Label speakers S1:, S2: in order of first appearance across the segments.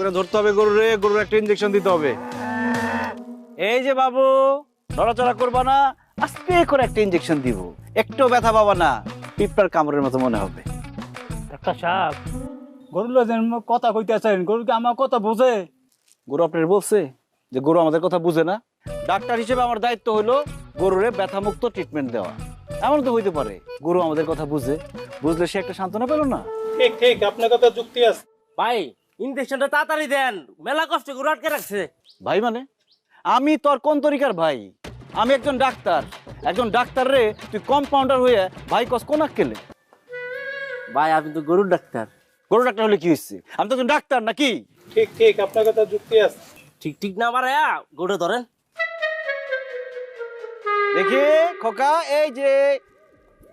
S1: করে ধরতে হবে গরুর একটা ইনজেকশন দিতে হবে। এই যে বাবু, নড়াচড়া করবা না, আস্তে করে একটা ইনজেকশন দিব, একটু ব্যথা পাবা না, পিঁপড়ার কামড়ের মতো মনে হবে।
S2: ডাক্তার সাহেব, গরুর কথা কইতেছেন, গরু কি আমার কথা বোঝে?
S1: গরু আপনার বলছে যে গরু আমাদের কথা বুঝে না? ডাক্তার হিসেবে আমার দায়িত্ব হলো গরুরে ব্যথামুক্ত ট্রিটমেন্ট দেওয়া। এমন তো হইতে পারে গরু আমাদের কথা বুঝে, বুঝলে সে একটা সান্ত্বনা পেল না।
S2: ঠিক ঠিক, আপনার কথা যুক্তি আছে।
S3: ভাই ইনজেকশনটা তাড়াতাড়ি দেন, মেলা কষ্ট করে আটকে রাখছে।
S1: ভাই মানে? আমি তোর কোন তরিকার ভাই? আমি একজন ডাক্তার রে তুই কম্পাউন্ডার হয়ে ভাই কস কোন আক্কেলে?
S3: ভাই আপনি তো গরুর ডাক্তার।
S1: গরু ডাক্তার হলে কি হয়েছে? আমি তো একজন ডাক্তার নাকি?
S2: ঠিক ঠিক, আপনার কথা যুক্তি আছে।
S3: ঠিক ঠিক না পারে গরুটা ধরেন
S1: দেখি খোকা, এই যে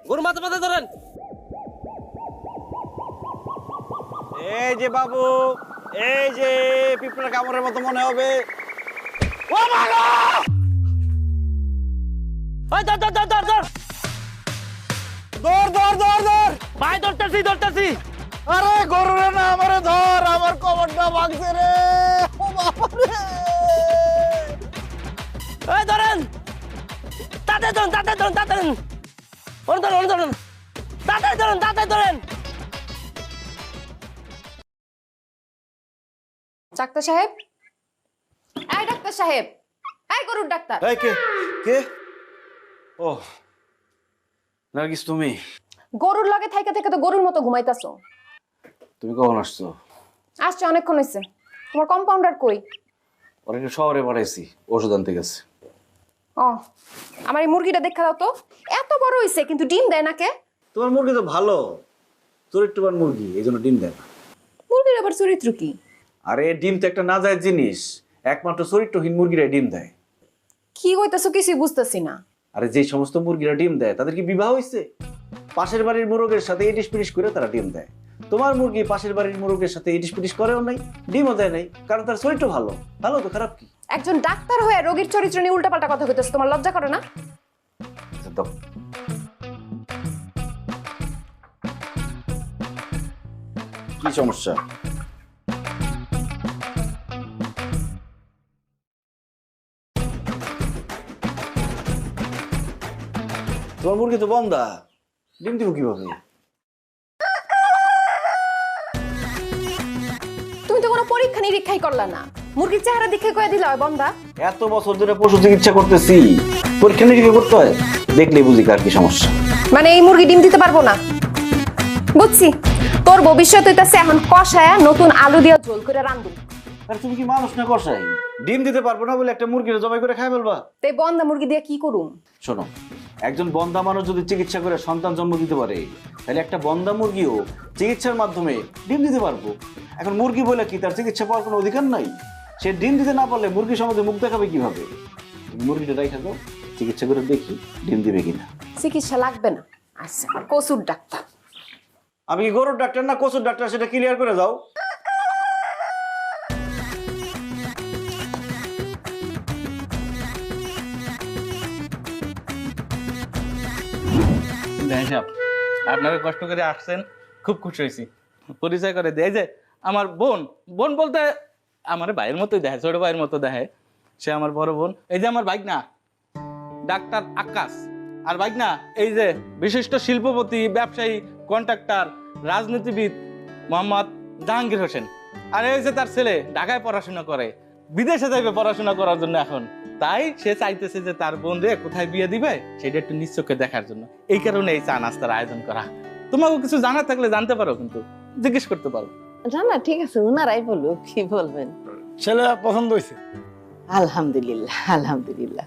S3: গরু মাথা মাথা ধরেন।
S1: এই যে বাবু, এই যে পিঁপড়া কামড়ের মতো মনে হবে। ও মাগো!
S3: ওই ধর ধর ধর ধর ধর
S1: ধর!
S3: ভাই ধরতেছি।
S1: আরে গরু রে না, আমারে ধর, আমার কবরটা ভাঙছে রে। ও বাবা রে!
S3: ওই ধরেন, তাড়াতাড়ি ধরেন। ওরে ধরেন, তাড়াতাড়ি ধরেন।
S4: ডাক্তার সাহেব, এই ডাক্তার সাহেব, এই গরুর ডাক্তার।
S1: এই কে? ও নার্গিস, তুমি
S4: গরুর লগে থাইকা থেকে তো গরুর মতো ঘুমাইতাছো।
S1: তুমি কখন আসছো?
S4: আসছে অনেকক্ষণ হয়েছে। তোমার কম্পাউন্ডার কই?
S1: অনেকটা শহরে পাঠাইছি, ওষুধ আনতে গেছে।
S4: ও, আমার এই মুরগিটা দেখা দাও তো, এত বড় হইছে কিন্তু ডিম দেয় না কে?
S1: তোমার মুরগি তো ভালো, চরিত্রবান মুরগি, এই জন্য ডিম দেয় না।
S4: মুরগির আবার চরিত্র কি?
S1: আরে ডিম তো একটা নাজায়েজ জিনিস, একমাত্র চরিত্রহীন মুরগিরা ডিম দেয়।
S4: কি কইতাছো কিছুই বুঝতেছি না।
S1: আরে যে সমস্ত মুরগিরা ডিম দেয় তাদের কি বিবাহ হয়েছে? পাশের বাড়ির মুরগের সাথে ইটিস পিটিস করে তারা ডিম দেয়। তোমার মুরগি পাশের বাড়ির মুরগের সাথে ইটিস পিটিস করেও নাই, ডিমও দেয় নাই, কারণ তার চরিত্র ভালো। ভালো তো খারাপ কি?
S4: একজন ডাক্তার হয়ে রোগীর চরিত্র নিয়ে উল্টাপাল্টা কথা কইতাছো, তোমার লজ্জা করে না?
S1: আচ্ছা, দাও। কি সমস্যা? তোমার মুরগি তো বন্ধা, ডিম দিব কিভাবে?
S4: তুমি তো কোনো পরীক্ষা নিরীক্ষাই করলা না, মুরগির চেহারা দেখে কয়ে দিলা ওই বন্ধা।
S1: এত বছর ধরে পশু চিকিৎসা করতেছি, পরীক্ষা নিরীক্ষা করতে হয়? দেখলেই বুঝি কার কি সমস্যা।
S4: মানে এই মুরগি ডিম দিতে পারবো না? বুঝছি, তোর ভবিষ্যৎ হইতাছে এখন কষায়া নতুন আলু দিয়া ঝোল করে রান্ধু।
S1: আর তুমি কি মানুষ না কষাই? ডিম দিতে পারবো না বলে একটা মুরগির জবাই করে খাই ফেলবা?
S4: তাই বন্ধা মুরগি দিয়ে কি করুম?
S1: শোনো, একজন বন্ধা মানুষ যদি চিকিৎসা করে সন্তান জন্ম দিতে পারে, তাহলে একটা বন্ধা মুরগিও চিকিৎসার মাধ্যমে ডিম দিতে পারবো। এখন মুরগি বলে কি তার চিকিৎসা পাওয়ার কোনো অধিকার নাই? সে ডিম দিতে না পারলে মুরগি সমাজে মুখ দেখাবে কিভাবে? মুরগিটা রাইখা দাও, চিকিৎসা করে দেখি ডিম দিবে কিনা।
S4: চিকিৎসা লাগবে না। আচ্ছা, কসুর ডাক্তার।
S1: আমি কি গরুর ডাক্তার না কচুর ডাক্তার সেটা ক্লিয়ার করে দাও।
S5: আপনারা কষ্ট করে আসছেন, খুব খুশি হয়েছি। পরিচয় করে দেয় যে আমার বোন, বোন বলতে আমার ভাইয়ের মতোই দেখে, ছোট ভাইয়ের মতো দেখে। সে আমার বড় বোন। এই যে আমার ভাইগনা ডাক্তার আকাশ, আর ভাইগনা এই যে বিশিষ্ট শিল্পপতি, ব্যবসায়ী, কন্ট্রাক্টর, রাজনীতিবিদ মোহাম্মদ জাহাঙ্গীর হোসেন। আর এই যে তার ছেলে ঢাকায় পড়াশোনা করে, বিদেশে যাবে পড়াশোনা করার জন্য এখন। তাই সে চাইতেছে যে তার বোন রে কোথায় বিয়ে দিবে সেটা একটু নিশ্চোখে দেখার জন্য। এই কারণে এই চা নাস্তার আয়োজন করা। তোমাকে কিছু জানা থাকলে জানতে পারো, কিন্তু জিজ্ঞেস করতে পারো।
S6: না ঠিক আছে, ওনারাই বলুক, কি বলবেন।
S2: ছেলে পছন্দ হয়েছে।
S6: আলহামদুলিল্লাহ।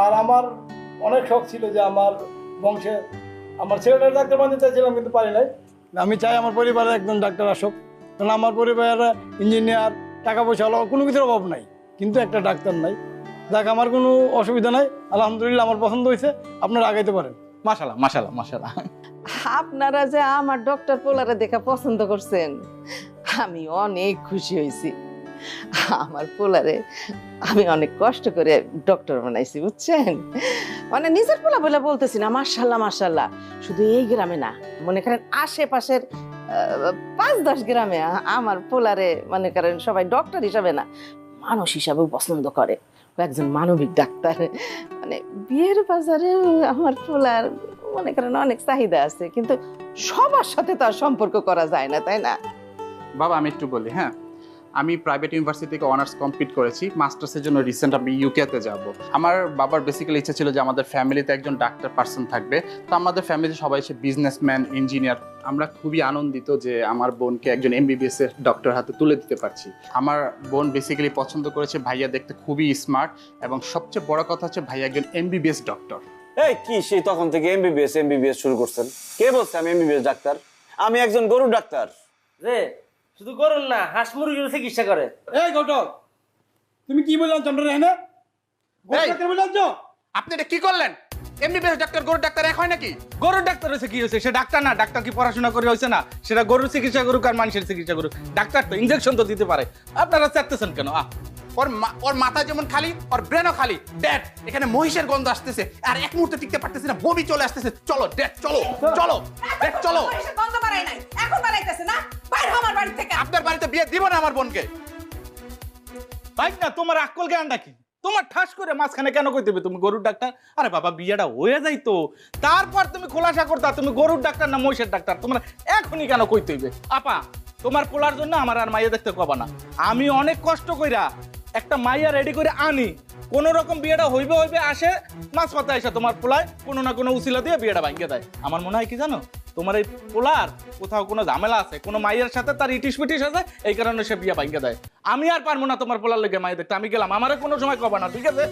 S2: আর আমার অনেক শখ ছিল যে আমার বংশে আমার ছেলেটার ডাক্তার বানাতে চাইছিলাম, কিন্তু পারি নাই। আমি চাই আমার পরিবারে একজন ডাক্তার আসুক, কারণ আমার পরিবারে ইঞ্জিনিয়ার, টাকা পয়সা হলো কোনো কিছুর অভাব নাই, কিন্তু একটা ডাক্তার নাই। যাক, আমার কোনো অসুবিধা নাই, আলহামদুলিল্লাহ আমার পছন্দ হয়েছে। আপনারা আগাইতে পারেন।
S5: মাশাআল্লাহ মাশাআল্লাহ মাশাআল্লাহ।
S6: আপনারা যে আমার ডক্টর পোলারে দেখা পছন্দ করছেন, আমি অনেক খুশি হয়েছি। আমার পোলারে আমি অনেক কষ্ট করে ডক্টর বানাইছি, বুঝছেন। মানে নিজের পোলা বলে বলতেছি না, মাশাআল্লাহ মাশাআল্লাহ। শুধু এই গ্রামে না, মনে করেন আশেপাশের 5-10 গ্রামে আমার পোলারে মনে করেন সবাই ডক্টর হিসাবে না মানুষ হিসাবেও পছন্দ করে, ও একজন মানবিক ডাক্তার। মানে বিয়ের বাজারে আমার পোলার মনে করেন অনেক চাহিদা আছে, কিন্তু সবার সাথে তো আর সম্পর্ক করা যায় না, তাই না?
S7: বাবা আমি একটু বলি, হ্যাঁ আমি প্রাইভেট ইউনিভার্সিটি থেকে অনার্স কমপ্লিট করেছি, মাস্টার্সের জন্য রিসেন্ট আমি ইউকেতে যাব। আমার বাবার বেসিক্যালি ইচ্ছা ছিল যে আমাদের ফ্যামিলিতে একজন ডাক্তার পার্সন থাকবে, তো আমাদের ফ্যামিলিতে সবাই হচ্ছে বিজনেসম্যান, ইঞ্জিনিয়ার। আমরা খুবই আনন্দিত যে আমার বোনকে একজন এমবিবিএস এর ডক্টর হাতে তুলে দিতে পারছি। আমার বোন বেসিক্যালি পছন্দ করেছে ভাইয়া দেখতে খুবই স্মার্ট, এবং সবচেয়ে বড় কথা হচ্ছে ভাইয়া একজন এমবিবিএস ডক্টর।
S1: এই কি সেই তখন থেকে এমবিবিএস শুরু করছেন? কে বলছে আমি এমবিবিএস ডাক্তার? আমি একজন গরুর ডাক্তার।
S3: রে শুধু করুন না, হাঁস মুরগির চিকিৎসা করে।
S2: এই ঘটক, তুমি কি বললাম তোমরা এখানে?
S7: এই!
S2: ডাক্তার বললাম তো?
S7: আপনি এটা কি করলেন? এমবিবিএস ডাক্তার গরুর ডাক্তার এক হয় নাকি?
S5: গরুর ডাক্তার হয়েছে কি হয়েছে? সে ডাক্তার না, ডাক্তার কি পড়াশোনা করে হয়েছে না? সেটা গরুর চিকিৎসা করুক আর মানুষের চিকিৎসা করুক, ডাক্তার তো ইনজেকশন তো দিতে পারে। আপনারা চাচ্তেছেন কেন?
S7: ওর মাথা যেমন খালি, ওর ব্রেনও খালি। ড্যাড, এখানে মহিষের গন্ধ আসতেছে, আর এক মুহূর্তে টিকতে পারতেছি না, বমি চলে আসতেছে। চলো ড্যাড, চলো চলো ড্যাড, চলো।
S8: বন্ধ বাড়াই নাই, এখন বাড়াইতেছে না? বাইরে আমার বাড়ি থেকে।
S7: আপনার বাড়িতে বিয়ে দিব না আমার বোনকে।
S5: ভাই না, তোমার আকল জ্ঞানটা কি? তোমার ঠাস করে মাঝখানে কেন কই দেবে তুমি গরুর ডাক্তার? আরে বাবা, বিয়েটা হয়ে যাইতো, তারপর তুমি খোলাসা করতা তুমি গরুর ডাক্তার না মহিষের ডাক্তার। তোমার এখনই কেন কইতে হইবে? আপা, তোমার পোলার জন্য আমার আর মাইয়া দেখতে কবা না। আমি অনেক কষ্ট কইরা একটা মাইয়া রেডি করে আনি, কোন রকম বিয়েটা হইবে আসে, মাছ পাতা এসে তোমার পোলায় কোনো না কোনো উসিলা দিয়ে বিয়েটা ভাঙিয়ে দেয়। আমার মনে হয় কি জানো, তোমার এই পোলার কোথাও কোনো ঝামেলা আছে, কোনো মাইয়ের সাথে তার ইটিস পিটিস আছে, এই কারণে সে বিয়ে ভাঙিয়ে দেয়। আমি আর পারবো না তোমার পোলার লেগে মাইয়া দেখতে, আমি গেলাম, আমারে কোনো সময় কবা না, ঠিক আছে?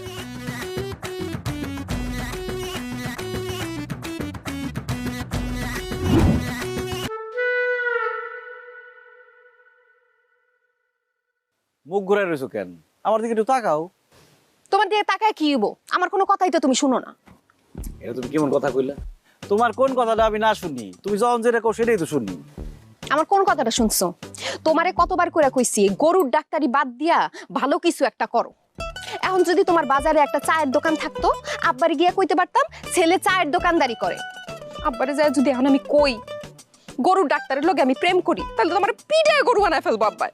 S1: মুখ ঘুরে রয়েছো কেন? আমার দিকে একটু তাকাও।
S4: তোমার দিকে তাকায় কি হইব? আমার কোনো কথাই তো তুমি শুনো না।
S1: এটা তুমি কেমন কথা কইলা? তোমার কোন কথাটা আমি না শুনি? তুমি যখন যেটা কও সেটাই তো শুনি।
S4: আমার কোন কথাটা শুনছো? তোমারে কতবার করে কইছি গরুর ডাক্তারি বাদ দিয়া ভালো কিছু একটা করো। এখন যদি তোমার বাজারে একটা চায়ের দোকান থাকতো, আব্বারে গিয়া কইতে পারতাম ছেলে চায়ের দোকানদারি করে। আব্বারে যায় যদি এখন আমি কই গরুর ডাক্তারের লগে আমি প্রেম করি, তাহলে তোমার পিঠে গরু বানায় ফেলবো আব্বাই।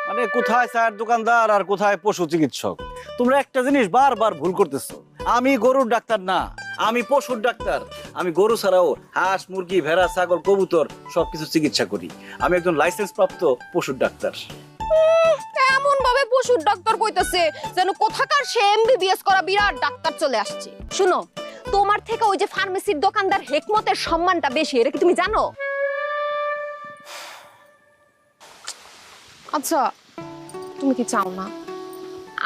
S1: মানে কোথায় চায়ের দোকানদার আর কোথায় পশু চিকিৎসক? তোমরা একটা জিনিস বারবার ভুল করতেছো। আমি গরুর ডাক্তার না, আমি পশুর ডাক্তার। আমি গরু ছাড়াও হাঁস, মুরগি, ভেড়া, ছাগল, কবুতর সবকিছু চিকিৎসা করি। আমি একজন লাইসেন্স প্রাপ্ত পশুর ডাক্তার।
S4: এমন ভাবে পশুর ডাক্তার কইতেছে যেন কোথাকার সে এমবিবিএস করা বিরাট ডাক্তার চলে আসছে। শুনো, তোমার থেকে ওই যে ফার্মেসির দোকানদার হেকমতের সম্মানটা বেশি, এটা কি তুমি জানো? আচ্ছা, তুমি কি চাও না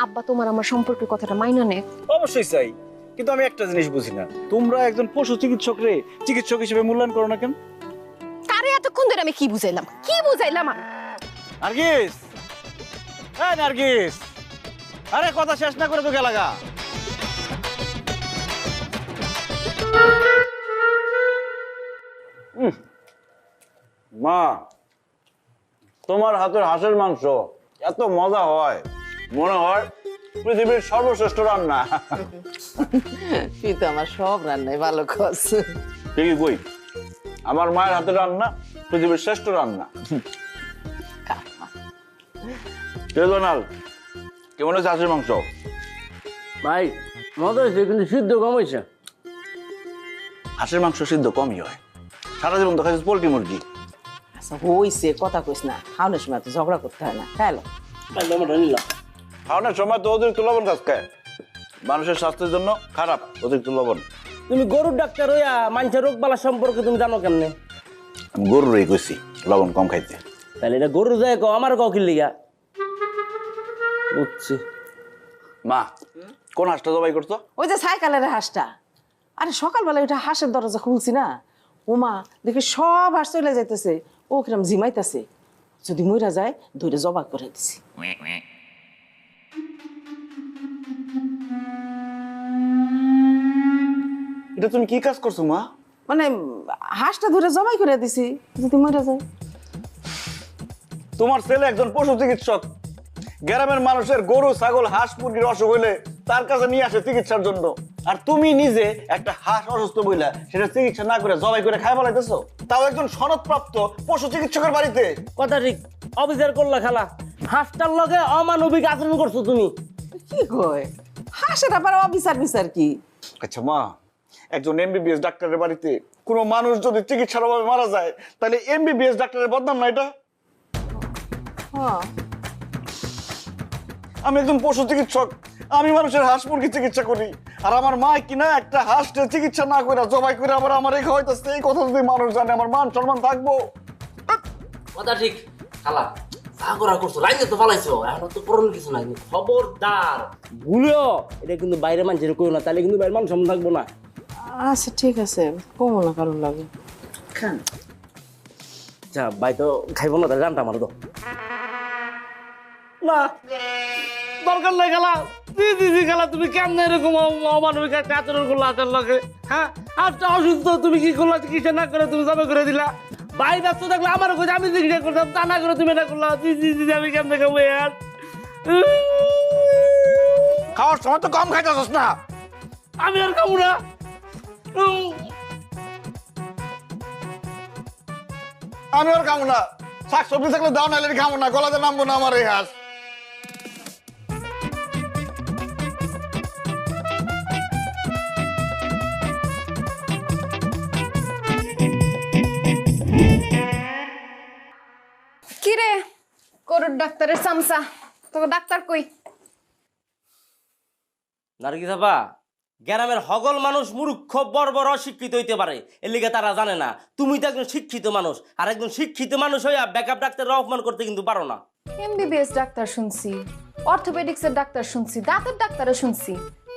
S4: আব্বা তোমার আমার সম্পর্কের কথাটা মাইনা নেক?
S1: অবশ্যই চাই, কিন্তু আমি একটা জিনিস বুঝি না, তোমরা একজন পশু চিকিৎসক রে চিকিৎসক হিসেবে মূল্যায়ন করো না কেন?
S4: কারে এতক্ষণ ধরে আমি কি বুঝাইলাম আমি?
S1: নার্গিস, এই নার্গিস, আরে কথা শেষ না করে তো গেলাগা। মা, তোমার হাতের হাঁসের মাংস এত মজা হয়, মনে হয় পৃথিবীর সর্বশ্রেষ্ঠ রান্না।
S6: তুই তো আমার সব রান্নাই ভালো খাস।
S1: ঠিকই কই, আমার মায়ের হাতের রান্না পৃথিবীর শ্রেষ্ঠ রান্না। কেমন হয়েছে হাঁসের মাংস?
S3: ভাই মজা হয়েছে, কিন্তু সিদ্ধ কম হয়েছে।
S1: হাঁসের মাংস সিদ্ধ কমই হয়, সারা জীবন তো খাইছিস পোল্ট্রি মুরগি।
S6: আচ্ছা হইছে, কথা কইস না, খাওয়ানোর সময় তো ঝগড়া করতে হয় না। হ্যালো,
S1: খাওয়ানোর সময় তো অতিরিক্ত লবণ খাস খায়, মানুষের স্বাস্থ্যের জন্য খারাপ অতিরিক্ত লবণ।
S3: তুমি গরুর ডাক্তার হইয়া মানুষের রোগ বালা সম্পর্কে তুমি জানো কেমনে?
S1: আমি গরুরই কইছি লবণ কম খাইতে।
S3: তাহলে এটা গরু যায় কও, আমার কও কি লিগা? বুঝছি।
S1: মা, কোন হাঁসটা জবাই করছো?
S6: ওই যে সাইকেলের হাঁসটা। আরে সকালবেলা ওইটা হাঁসের দরজা খুলছি না, ওমা দেখে সব হাঁস চলে যাইতেছে, ও কিরম ঝিমাইতেছে। যদি মইরা যায় ধরে জবাই করে দিছি।
S1: এটা তুমি কি কাজ করছো মা?
S6: মানে হাঁসটা ধরে জবাই করে দিছি, যদি মইরা যায়।
S1: তোমার ছেলে একজন পশু চিকিৎসক, গ্রামের মানুষের গরু, ছাগল, হাঁস, মুরগির অসুখ হইলে তার কাছে নিয়ে আসে চিকিৎসার জন্য। আর তুমি নিজে একটা হাঁস অসুস্থ বইলা সেটা চিকিৎসা না করে জবাই করে খাই বলাইতেছো, তাও একজন সনদপ্রাপ্ত পশু চিকিৎসকের বাড়িতে।
S3: কথা ঠিক, অবিচার করলা খালা। হাঁসটার লগে অমানবিক আচরণ করছো তুমি।
S6: কি কয় হাসের আবার অবিচার বিচার কি?
S1: আচ্ছা মা, একজন এমবিবিএস ডাক্তারের বাড়িতে কোনো মানুষ যদি চিকিৎসার অভাবে মারা যায়, তাহলে এমবিবিএস ডাক্তারের বদনাম না এটা?
S6: হ্যাঁ
S1: আমি একজন পশু চিকিৎসক, আমি মানুষের হাঁস মুরগি চিকিৎসা করি, আর আমার মা কিনা একটা হাঁসটা চিকিৎসা না করে জবাই করে আবার আমার এই খাওয়াইতেছে। এই কথা যদি মানুষ জানে, আমার মান সম্মান থাকবো?
S3: কথা ঠিক খালা, সাগরা করছো, লাইনে তো ফালাইছো, এখন তো করণ কিছু নাই। খবরদার ভুলেও এটা কিন্তু বাইরে মানুষের কইও না, তাহলে কিন্তু বাইরের মানুষ সম্মান থাকবো না।
S6: আচ্ছা ঠিক আছে, কমো না কারণ লাগে। খান।
S3: আচ্ছা ভাই তো খাইবো না, তাহলে জানটা আমার তো না দরকার নাই খালা। জি জি জি খালা, তুমি কেমন এরকম অমানবিক একটা আচরণ করলো হাতের লগে? হ্যাঁ, হাতটা অসুস্থ, তুমি কি করলা? চিকিৎসা না করে তুমি জমা করে দিলা। ভাই ব্যস্ত থাকলে আমার কাছে আমি চিকিৎসা করতাম, তা না করে তুমি এটা করলা। জি জি জি, আমি কেমন খাবো আর?
S1: খাওয়ার সময় তো কম খাইতেছস না।
S3: আমি আর খাবো না।
S1: আমি আর খাবো না, শাক সবজি থাকলে দাও, নাইলে খাবো না, গলাতে নামবো না আমার এই হাঁস।
S4: কি রে গরুর ডাক্তারের চামচা, তোকে ডাক্তার কই?
S3: নারকি সাপা, গ্রামের হগল মানুষ মূর্খ বর্বর অশিক্ষিত হইতে পারে, এর লিগে তারা জানে না। তুমি তো একজন শিক্ষিত মানুষ, আর একজন শিক্ষিত মানুষ হইয়া ব্যাকআপ ডাক্তারের অপমান করতে কিন্তু পারো না।
S4: এমবিবিএস ডাক্তার শুনছি, অর্থোপেডিক্সের ডাক্তার শুনছি, দাঁতের ডাক্তারও শুনছি,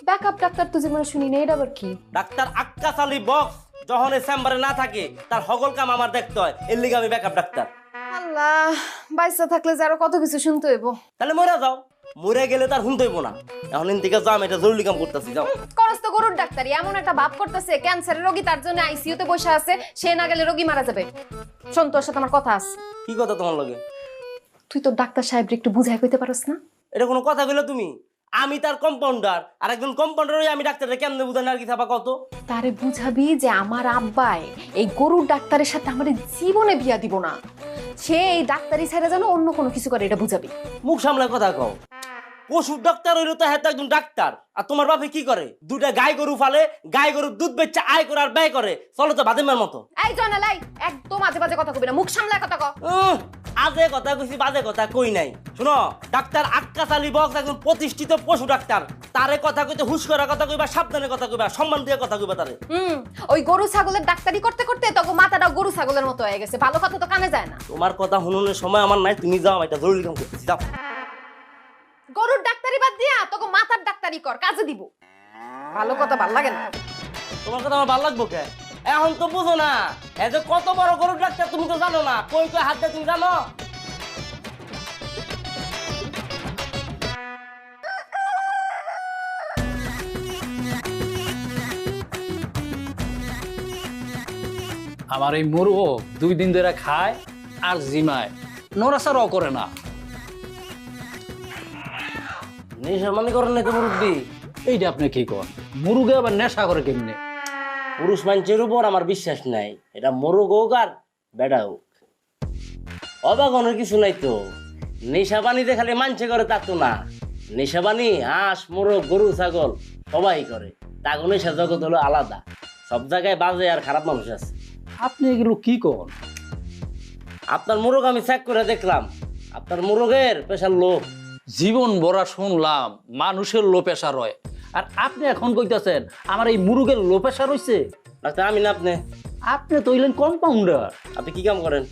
S4: ব্যাকআপ ডাক্তার তো জীবনে শুনি না। এটা আবার কি?
S3: ডাক্তার আক্কাস আলী বক্স যখন এই চেম্বারে না থাকে, তার হগল কাম আমার দেখতে হয়, এর লিগে আমি ব্যাকআপ ডাক্তার।
S4: আল্লাহ, বাইসা থাকলে যে আরো কত কিছু শুনতে হইব।
S3: তাহলে মরে যাও, মরে গেলে তার শুনতে হইব না। এখন ইন্তিকে যাও, আমি এটা জরুরি কাম করতেছি, যাও।
S4: করস তো গরুর ডাক্তারি, এমন একটা ভাব করতেছে ক্যান্সারের রোগী, তার জন্য আইসিইউতে বসে আছে, সে না গেলে রোগী মারা যাবে। শোন, তোর সাথে আমার কথা আছে।
S3: কি কথা তোমার লগে?
S4: তুই তো ডাক্তার সাহেব একটু বুঝাই কইতে পারস না?
S3: এটা কোনো কথা কইলে তুমি? আমি তার কম্পাউন্ডার, আর একজন কম্পাউন্ডার হয়ে আমি ডাক্তারকে কেমনে বুঝাই না? আর কি থাপা কত
S4: তারে বুঝাবি যে আমার আব্বাই এই গরুর ডাক্তারের সাথে আমার জীবনে বিয়া দিব না, সে এই ডাক্তারি ছেড়ে যেন অন্য কোনো কিছু করে, এটা বুঝাবি।
S3: মুখ সামলায় কথা কও। পশুর ডাক্তার হইলো তো হ্যাঁ, তো একজন ডাক্তার। আর তোমার বাপে কি করে? দুটা গাই গরু ফালে, গাই গরুর দুধ বেচে আয় করে আর ব্যয় করে, চলো তো বাদেমের মতো।
S4: এই জনালাই, একদম আজে বাজে কথা কবি না, মুখ সামলায় কথা কও।
S3: আজে কথা কইছি, বাজে কথা কই নাই। শুনো, ডাক্তার আক্কাস আলী বক্স একজন প্রতিষ্ঠিত পশু ডাক্তার। তারে কথা কইতে হুশ করে কথা কইবা, সাবধানে কথা কইবা, সম্মান দিয়ে কথা কইবা তারে।
S4: ওই গরু ছাগলের ডাক্তারি করতে করতে তোকে মাথাটা গরু ছাগলের মতো হয়ে গেছে, ভালো কথা তো কানে যায় না।
S3: তোমার কথা শুনুনের সময় আমার নাই, তুমি যাও, এটা জরুরি কাম করতেছি, যাও।
S4: গরুর ডাক্তারি বাদ দিয়া তোকে মাথার ডাক্তারি কর, কাজে দিব। ভালো কথা ভাল লাগে না।
S3: তোমার কথা আমার ভালো লাগবো কে? এখন তো বুঝো না, এই যে কত বড় গরুর ডাক্তার তুমি তো জানো না। কই কই হাত দিয়ে তুমি জানো?
S9: আমার এই মুরগ 2 দিন ধরে খায় আর জিমায়, নড়াচড়াও করে না।
S3: নেশা মানে করেন না তো মুরব্বী?
S9: এইটা আপনি কি করেন? মুরগে আবার নেশা করে কেমনে?
S3: পুরুষ মানুষের উপর আমার বিশ্বাস নাই, এটা মোরগ হোক আর বেড়া হোক। অবাক হওয়ার কিছু নাই তো। নেশা পানিতে খালি মানছে করে তা তো না। নেশা পানি হাঁস মোরগ গরু ছাগল সবাই করে, তাকে নেশা জগৎ হলো আলাদা। সব জায়গায় বাজে আর খারাপ মানুষ আছে।
S9: আপনি এগুলো কি করেন?
S3: আপনার মোরগ আমি চেক করে দেখলাম, আপনার মোরগের প্রেশার লো।
S9: জীবন ভরা শুনলাম মানুষের লো প্রেশার হয়, আর আপনি এখন কইতাছেন আমার এই মুরগের লো প্রেশার হইছে?
S3: ডাক্তার আমি না আপনি?
S9: আপনি তো হইলেন কম্পাউন্ডার।
S3: আপনি কি কাম করেন?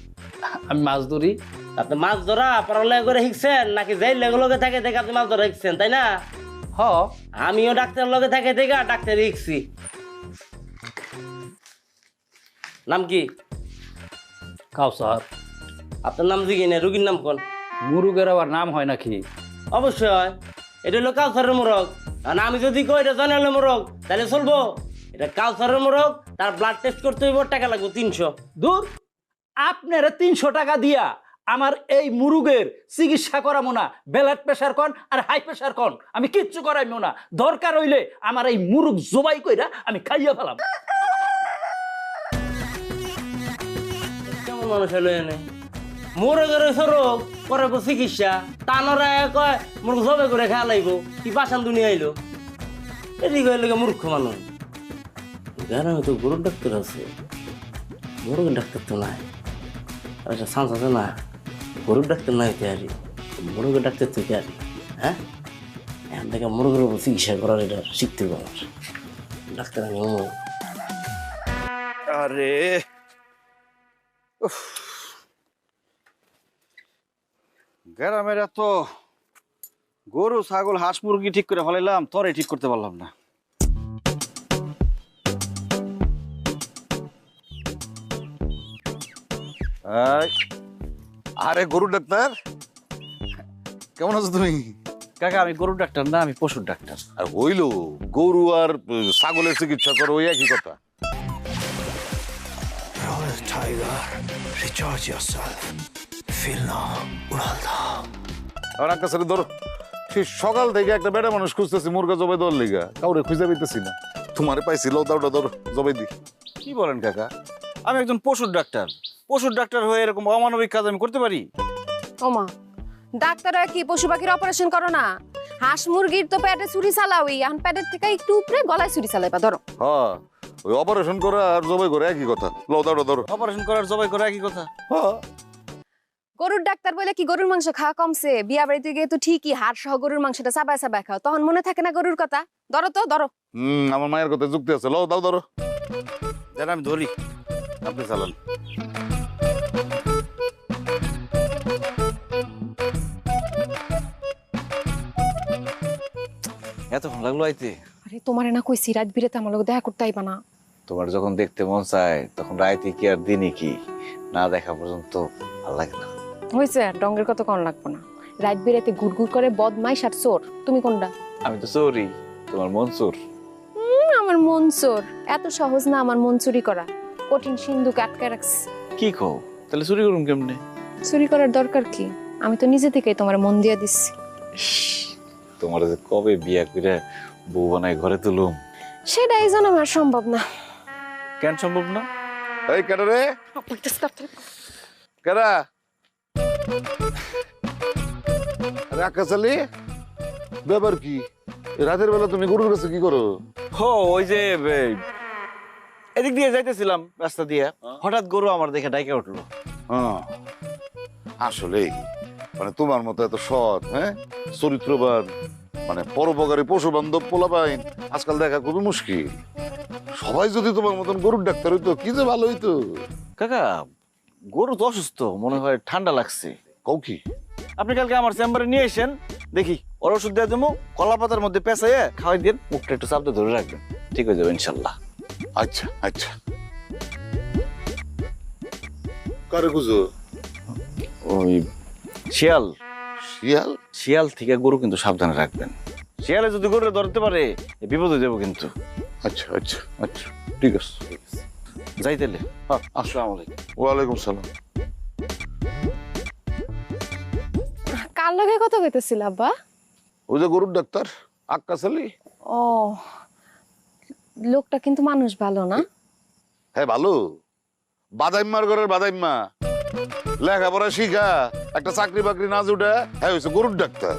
S9: আমি মাছ ধরি।
S3: আপনি মাছ ধরা পড়ালেখা করে শিখছেন নাকি যাই লগে থাকে দেখে আপনি মাছ ধরা শিখছেন, তাই না?
S9: হ,
S3: আমিও ডাক্তার লগে থাকে দেখে ডাক্তার শিখছি। নাম কি?
S9: কাউসার।
S3: আপনার নাম জিগি না, রুগীর নাম কোন?
S9: মুরগের আবার নাম হয় নাকি?
S3: অবশ্যই হয়, এটা হলো কাউসারের মোরগ। আর আমি যদি কই এটা জনালে মোরগ তাহলে চলবো? এটা কাউসারের মোরগ, তার ব্লাড টেস্ট করতে হইব, টাকা লাগবে 300।
S9: দূর, আপনারা 300 টাকা দিয়া আমার এই মুরুগের চিকিৎসা করামো না, ব্লাড প্রেশার কন আর হাই প্রেশার কন, আমি কিচ্ছু করাইমো না। দরকার হইলে আমার এই মুরুগ জবাই কইরা আমি খাইয়া ফেলাম।
S3: কেমন মানুষ হলো এনে মোরে করে সরব করে চিকিৎসা টানরা কয় মুরগ জবে করে খেয়া লাগব কি পাশান দুনিয়া আইলো এদিকে হইলে মূর্খ মানুষ। গ্রামে তো গরুর ডাক্তার আছে, মুরগের ডাক্তার তো নাই। আচ্ছা সান্স আছে না, গরুর ডাক্তার নাই তৈরি, মুরগের ডাক্তার তো তৈরি। হ্যাঁ এখন থেকে মুরগের উপর চিকিৎসা করার এটা শিখতে হবে আমার। ডাক্তার আমি
S1: আরে গ্রামের এত গরু ছাগল হাঁস মুরগি ঠিক করে ফেলাইলাম, তোরে ঠিক করতে পারলাম না।
S10: আরে গরু ডাক্তার, কেমন আছো তুমি?
S1: কাকা আমি গরুর ডাক্তার না, আমি পশুর ডাক্তার।
S10: আর হইলো গরু আর ছাগলের চিকিৎসা করো, ওই একই কথা। আর একটা ছেলে ধরো, সেই সকাল থেকে একটা বেড়া মানুষ খুঁজতেছি মুরগা জবাই দেওয়ার লিগা, কাউরে খুঁজে পেতেছি না। তোমারে পাইছি, লও দাওটা ধরো জবাই দি।
S1: কি বলেন কাকা, আমি একজন পশুর ডাক্তার। পশুর ডাক্তার হয়ে এরকম অমানবিক কাজ আমি করতে পারি?
S4: ওমা ডাক্তার কি পশু পাখির অপারেশন করো না? হাঁস মুরগির তো পেটে ছুরি চালাওই, এখন পেটের থেকে একটু উপরে গলায় ছুরি চালাইবা। ধরো
S10: হ্যাঁ, ওই অপারেশন করা আর জবাই করে একই কথা। লও দাওটা ধরো।
S1: অপারেশন করার জবাই করা একই কথা?
S10: হ্যাঁ।
S4: গরুর ডাক্তার বলে কি গরুর মাংস খাওয়া কমছে? বিয়া বাড়িতে গিয়ে তো ঠিকই হাড় সহ গরুর মাংসটা চাবায় চাবায় খাও, তখন মনে থাকে না গরুর কথা? ধরো তো ধরো।
S10: আমার মায়ের কথা যুক্তি আছে, লও দাও ধরো।
S1: যেন আমি ধরি, আপনি চালান। এতক্ষণ লাগলো আইতে?
S4: আরে তোমারে না কইছি রাত বিরেতে আমার লগে দেখা করতে আইবা না।
S1: তোমার যখন দেখতে মন চায় তখন রাইতে কি আর দিনে কি, না দেখা পর্যন্ত ভালো লাগে না।
S4: হয়েছে ডঙ্গের কত কম লাগবো না। রাত বিরেতে গুড় করে বদমাইশ আর চোর, তুমি কোনটা?
S1: আমি তো চোরই, তোমার মন চোর।
S4: আমার মন চোর। এত সহজ না আমার মন চুরি করা, কঠিন সিন্ধুকে আটকে রাখছি।
S1: কি কও, তাহলে চুরি করুন কেমনে?
S4: চুরি করার দরকার কি? আমি তো নিজে থেকেই তোমার মন দিয়ে দিচ্ছি।
S1: তোমার যে কবে বিয়া করে বউ বানায় ঘরে তুলুম,
S4: সেটা এই জন্য আমার সম্ভব না।
S1: কেন সম্ভব না?
S10: এই কেডা রে? কেডা? আরে আকাশ আলী, ব্যাপার কি? রাতের বেলা তুমি গরুর কাছে কি করো?
S1: হো ওই যে এদিক দিয়ে যাইতেছিলাম রাস্তা দিয়ে, হঠাৎ গরু আমার দেখে ডাইকে উঠলো।
S10: আসলে মানে তোমার মতো এত সৎ, হ্যাঁ চরিত্রবান, মানে পরোপকারী পশু বান্ধব পোলাপাইন আজকাল দেখা খুবই মুশকিল। সবাই যদি তোমার মতন গরুর ডাক্তার হইতো কি যে ভালো হইতো।
S1: কাকা গরু তো অসুস্থ, মনে হয় ঠান্ডা লাগছে।
S10: কও কি?
S1: আপনি কালকে আমার চেম্বারে নিয়ে এসেন, দেখি ওর ওষুধ দেওয়া দেবো, কলা পাতার মধ্যে পেঁচাইয়ে খাওয়াই দিন, মুখটা একটু চাপতে ধরে রাখবেন, ঠিক হয়ে যাবে ইনশাল্লাহ।
S10: আচ্ছা আচ্ছা। কারে খুঁজো?
S1: ওই শিয়াল।
S10: শিয়াল?
S1: শিয়াল থেকে গরু কিন্তু সাবধানে রাখবেন। শিয়ালে যদি গরু ধরতে পারে বিপদ হয়ে যাবো কিন্তু।
S10: আচ্ছা আচ্ছা আচ্ছা, ঠিক আছে।
S1: যাই তাহলে।
S10: হ্যাঁ,
S1: আসসালামু আলাইকুম।
S10: ওয়ালাইকুম সালাম।
S4: কার লগে কথা কইতেছিল আব্বা?
S10: ওই যে গরুর ডাক্তার আক্কাস আলী।
S4: ও লোকটা কিন্তু মানুষ ভালো না?
S10: হ্যাঁ ভালো, বাদাইম্মার ঘরের বাদাইম্মা, লেখাপড়া শিখা একটা চাকরি বাকরি না জুটে হ্যাঁ হয়েছে গরুর ডাক্তার।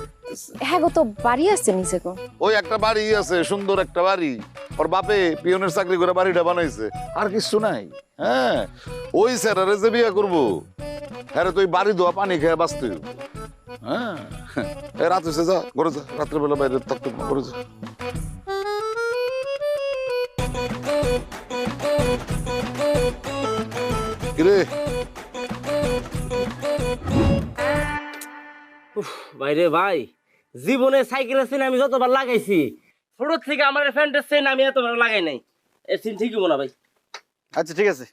S4: হ্যাঁ গো, তো বাড়ি আছে নিচে গো।
S10: ওই একটা বাড়ি আছে, সুন্দর একটা বাড়ি, ওর বাপে পিয়নের চাকরি করে বাড়িটা বানাইছে, আর কিছু নাই। হ্যাঁ ওই স্যারারে যে বিয়ে করবো হ্যাঁ তুই বাড়ি ধোয়া পানি খেয়ে বাঁচতে। হ্যাঁ রাত হয়েছে, যা ঘরে যা, রাত্রেবেলা বাইরে থাকতে ঘরে যা। কিরে
S3: বাইরে ভাই, জীবনে সাইকেলের চেন আমি যতবার লাগাইছি, ছোট থেকে আমার ফ্যান্টের চেন আমি এতবার লাগাই নাই। এর চেন ঠিকই না ভাই।
S1: আচ্ছা ঠিক আছে,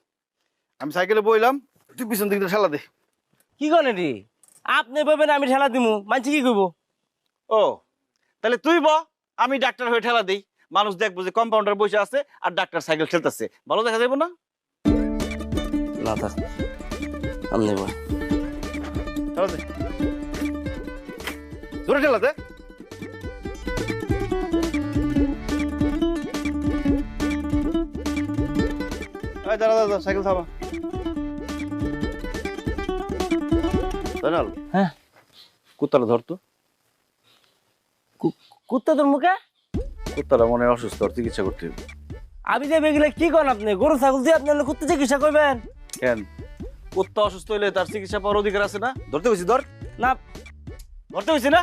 S1: আমি সাইকেলে বইলাম, তুই পিছন দিকটা ঠেলা দে।
S3: কি করেন রে আপনি ভাবেন আমি ঠেলা দিমু, মানছি কি করবো?
S1: ও তাহলে তুই আমি ডাক্তার হয়ে ঠেলা দিই, মানুষ দেখবো যে কম্পাউন্ডার বসে আছে আর ডাক্তার সাইকেল খেলতেছে, ভালো দেখা যাবো না?
S3: না থাক আপনি বল।
S1: চলো দে জোরে ঠেলা দে দাঁড়া দাঁড়া সাইকেল থামা জানাল
S3: হ্যাঁ
S1: কুত্তাটা ধরতো
S3: কুত্তা তোর মুখে
S1: কুত্তাটা মনে হয় অসুস্থ ওর চিকিৎসা করতে হবে।
S3: আমি যে বেগিলে কি করেন আপনি গরু ছাগল দিয়ে আপনি কুত্তা চিকিৎসা করবেন
S1: কেন কুত্তা অসুস্থ হইলে তার চিকিৎসা পাওয়ার অধিকার আছে না ধরতে হয়েছি ধর
S3: না
S1: ধরতে হয়েছি না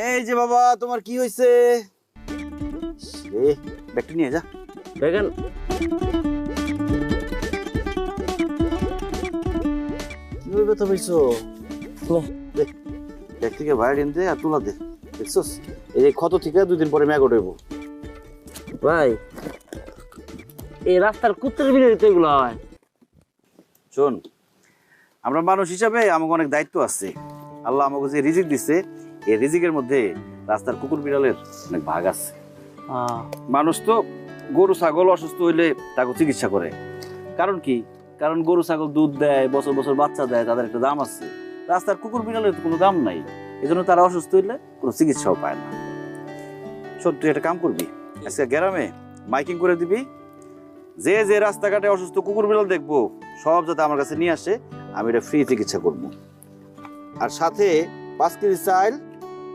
S1: এই যে বাবা তোমার কি হয়েছে রে ব্যাগটা নিয়ে যা
S3: দেখেন
S1: কিভাবে ব্যথা পাইছো দেখ ব্যাগ থেকে বাইরে এনে দে আর তুলা দে দেখছস এই যে ক্ষত থেকে 2 দিন পরে ম্যাগট হইব
S3: ভাই এই রাস্তার কুত্তার বিরোধী তো এগুলো হয়
S1: শোন আমরা মানুষ হিসাবে আমাকে অনেক দায়িত্ব আছে আল্লাহ আমাকে যে রিজিক দিছে এই রিজিকের মধ্যে রাস্তার কুকুর বিড়ালের অনেক ভাগ আছে মানুষ তো গরু ছাগল অসুস্থ হইলে তাকে চিকিৎসা করে কারণ কি কারণ গরু ছাগল দুধ দেয় বছর বছর বাচ্চা দেয় তাদের একটা দাম আছে রাস্তার কুকুর বিড়ালের তো কোনো দাম নাই এজন্য তারা অসুস্থ হইলে কোনো চিকিৎসাও পায় না শোন তুই একটা কাম করবি আজকে গ্রামে মাইকিং করে দিবি যে যে রাস্তাঘাটে অসুস্থ কুকুর বিড়াল দেখবো সব যাতে আমার কাছে নিয়ে আসে আমি এটা ফ্রি চিকিৎসা করব আর সাথে 5 কেজি চাল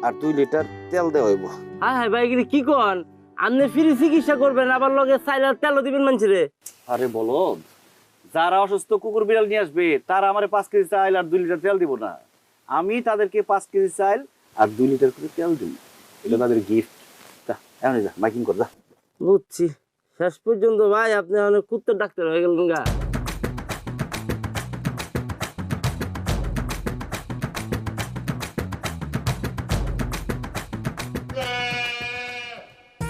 S1: আর 2 লিটার তেল দেওয়া হইব
S3: হ্যাঁ ভাই এগুলি কি কন আপনি ফ্রি চিকিৎসা করবেন আবার লগে সাইলার তেলও দিবেন মানুষেরে
S1: আরে বলো যারা অসুস্থ কুকুর বিড়াল নিয়ে আসবে তারা আমারে 5 কেজি চাল আর 2 লিটার তেল দিব না আমি তাদেরকে 5 কেজি চাল আর 2 লিটার করে তেল দিই এটা তাদের গিফট যা এখন যা মাইকিং কর যা
S3: বুঝছি শেষ পর্যন্ত ভাই আপনি অনেক কুত্তার ডাক্তার হয়ে গেলেন গা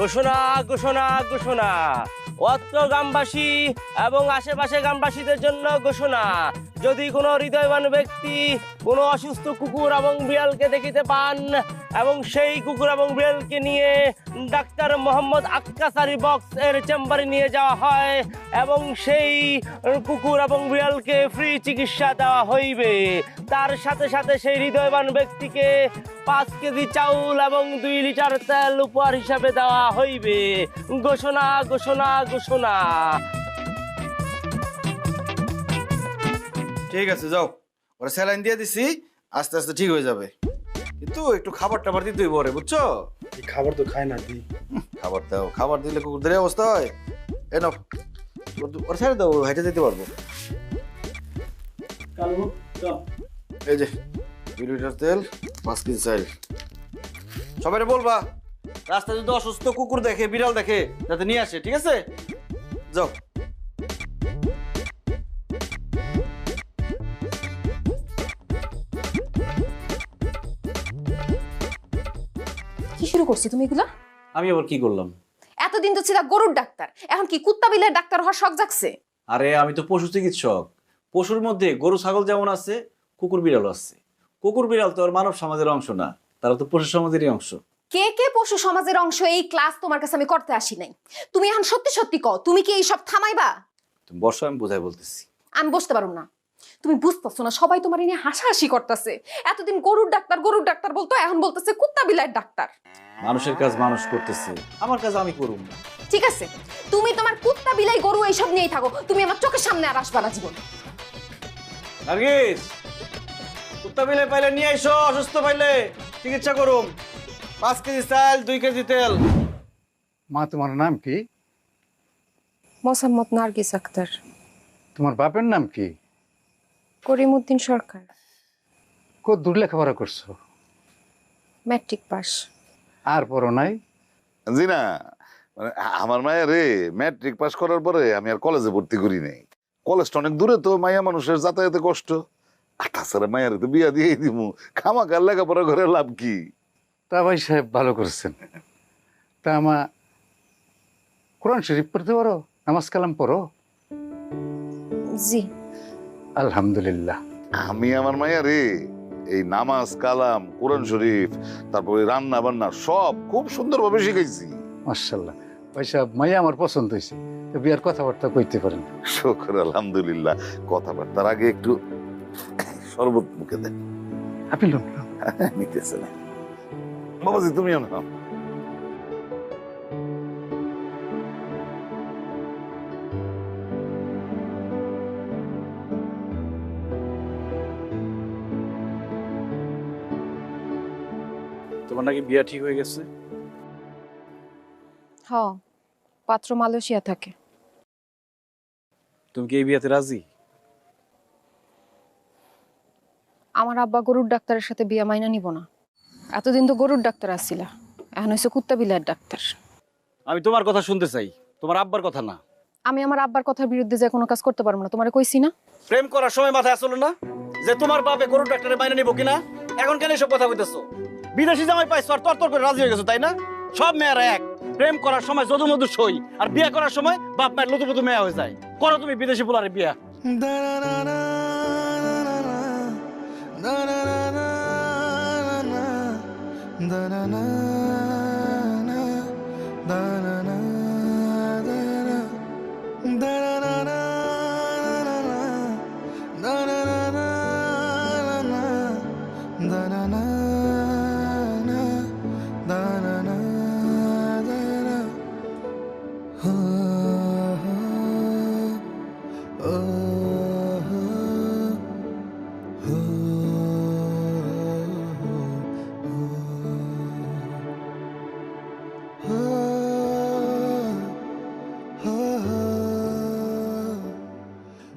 S3: ঘোষণা ঘোষণা ঘোষণা অত্র গ্রামবাসী এবং আশেপাশে গ্রামবাসীদের জন্য ঘোষণা যদি কোনো হৃদয়বান ব্যক্তি কোনো অসুস্থ কুকুর এবং বিড়ালকে দেখিতে পান এবং সেই কুকুর এবং বিড়ালকে নিয়ে ডাক্তার মোহাম্মদ আক্কাসারি বক্স এর চেম্বারে নিয়ে যাওয়া হয় এবং সেই কুকুর এবং বিড়ালকে ফ্রি চিকিৎসা দেওয়া হইবে তার সাথে সাথে সেই হৃদয়বান ব্যক্তিকে 5 কেজি চাউল এবং 2 লিটার তেল উপহার হিসাবে দেওয়া হইবে ঘোষণা ঘোষণা ঘোষণা
S1: ঠিক আছে যাও ওরা স্যালাইন দিয়ে দিছি আস্তে আস্তে ঠিক হয়ে যাবে কিন্তু একটু খাবার টাবার দিতে হইব রে বুঝছো
S2: খাবার তো খায় না দি
S1: খাবার দাও খাবার দিলে কুকুরদের এই অবস্থা হয় এ নাও ওরা ছেড়ে দাও হেঁটে যেতে পারবো এই যে 2 লিটার তেল 5 কেজি চাল সবাই বলবা রাস্তায় যদি অসুস্থ কুকুর দেখে বিড়াল দেখে যাতে নিয়ে আসে ঠিক আছে যাও
S4: কি শুরু করছো তুমি এগুলা
S1: আমি আবার কি করলাম
S4: এতদিন তো ছিল গরুর ডাক্তার এখন কি কুত্তা বিলের ডাক্তার হওয়ার শখ জাগছে
S1: আরে আমি তো পশু চিকিৎসক পশুর মধ্যে গরু ছাগল যেমন আছে কুকুর বিড়াল আছে কুকুর বিড়াল তো আর মানব সমাজের অংশ না তারা তো পশু সমাজেরই অংশ
S4: কে কে পশু সমাজের অংশ এই ক্লাস তোমার কাছে আমি করতে আসি নাই তুমি এখন সত্যি সত্যি কও তুমি কি এই সব থামাইবা
S1: তুমি বর্ষা আমি বোঝাই বলতেছি
S4: আমি বসতে পারুম না তুমি বুঝতেছো না সবাই তোমার নিয়ে হাসাহাসি করতেছে এতদিন গরুর ডাক্তার বলতো এখন বলতেছে কুত্তা বিলার ডাক্তার
S1: মানুষের কাজ মানুষ করতেছে আমার কাজ আমি করুম
S4: ঠিক আছে তুমি তোমার কুত্তা বিলাই গরু এইসব নিয়েই থাকো তুমি আমার চোখের সামনে আর আসবা না জীবন
S1: নার্গিস কুত্তা বিলে পাইলে নিয়ে আইসো অসুস্থ পাইলে চিকিৎসা করুম 5 কেজি চাল 2 কেজি তেল
S11: মা তোমার নাম কি
S4: মোসাম্মদ নার্গিস আক্তার
S11: তোমার বাপের নাম কি
S4: করিমউদ্দিন সরকার
S11: কত দূর লেখাপড়া করছো
S4: ম্যাট্রিক পাস
S11: আর পড়ো নাই
S10: জি না মানে আমার মায়ের রে ম্যাট্রিক পাস করার পরে আমি আর কলেজে ভর্তি করি নাই কলেজটা অনেক দূরে তো মায়া মানুষের যাতায়াতে কষ্ট আর তাছাড়া মায়ের তো বিয়া দিয়েই দিমু খামাকার লেখাপড়া করে লাভ কি
S11: তা ভাই সাহেব ভালো করেছেন তা আমা কোরআন শরীফ পড়তে পারো নামাজ কালাম পড়ো
S4: জি
S11: আলহামদুলিল্লাহ
S10: আমি আমার মায়া রে এই নামাজ কালাম কোরআন শরীফ তারপরে রান্না বান্না সব খুব সুন্দরভাবে শিখাইছি।
S11: মার্শাল্লাহ ভাই সাহেব, মাইয়া আমার পছন্দ হয়েছে, তো বিয়ার কথাবার্তা কইতে পারেন।
S10: শুকর আলহামদুলিল্লাহ। কথাবার্তার আগে একটু শরবত মুখে দেন।
S11: আপনি লোন
S10: নিতেছে না বাবাজি, তুমিও না।
S1: তোমার নাকি বিয়া ঠিক হয়ে গেছে?
S4: হ, পাত্র মালয়েশিয়া থাকে।
S1: তুমি কি এই বিয়াতে রাজি?
S4: আমার আব্বা গরুর ডাক্তারের সাথে বিয়া মাইনা নিব না। এতদিন তো গরুর ডাক্তার আসছিলা, এখন হয়েছে কুত্তা বিলার ডাক্তার।
S1: আমি তোমার কথা শুনতে চাই, তোমার আব্বার কথা না।
S4: আমি আমার আব্বার কথার বিরুদ্ধে যে কোনো কাজ করতে পারবো না, তোমারে কইছি না?
S1: প্রেম করার সময় মাথায় আসলো না যে তোমার বাপে গরুর ডাক্তারে মাইনে নিব কিনা? এখন কেন এসব কথা কইতেছো? বিদেশি জামাই পাইছো আর তর করে রাজি হয়ে গেছো, তাই না? সব মেয়েরা এক, প্রেম করার সময় যদু মধু সই, আর বিয়ে করার সময় বাপ মায়ের লুতু পুতু মেয়ে হয়ে যায়। করো তুমি বিদেশি পোলারে বিয়া।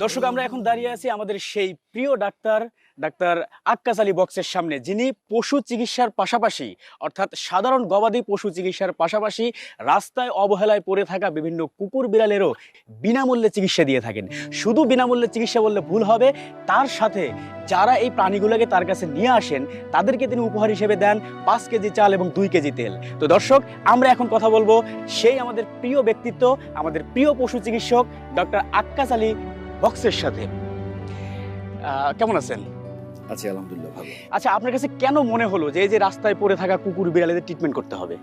S12: দর্শক, আমরা এখন দাঁড়িয়ে আছি আমাদের সেই প্রিয় ডাক্তার ডাক্তার আক্কাস আলী বক্সের সামনে, যিনি পশু চিকিৎসার পাশাপাশি অর্থাৎ সাধারণ গবাদি পশু চিকিৎসার পাশাপাশি রাস্তায় অবহেলায় পড়ে থাকা বিভিন্ন কুকুর বিড়ালেরও বিনামূল্যে চিকিৎসা দিয়ে থাকেন। শুধু বিনামূল্যে চিকিৎসা বললে ভুল হবে, তার সাথে যারা এই প্রাণীগুলোকে তার কাছে নিয়ে আসেন তাদেরকে তিনি উপহার হিসেবে দেন 5 কেজি চাল এবং 2 কেজি তেল। তো দর্শক, আমরা এখন কথা বলবো সেই আমাদের প্রিয় ব্যক্তিত্ব, আমাদের প্রিয় পশু চিকিৎসক ডক্টর আক্কাস আলী বক্সের সাথে। কেমন আছেন?
S1: আছি আলহামদুলিল্লাহ, ভালো।
S12: আচ্ছা, আপনার কাছে কেন মনে হলো যে এই যে রাস্তায় পড়ে থাকা কুকুর বিড়ালেদের ট্রিটমেন্ট করতে হবে?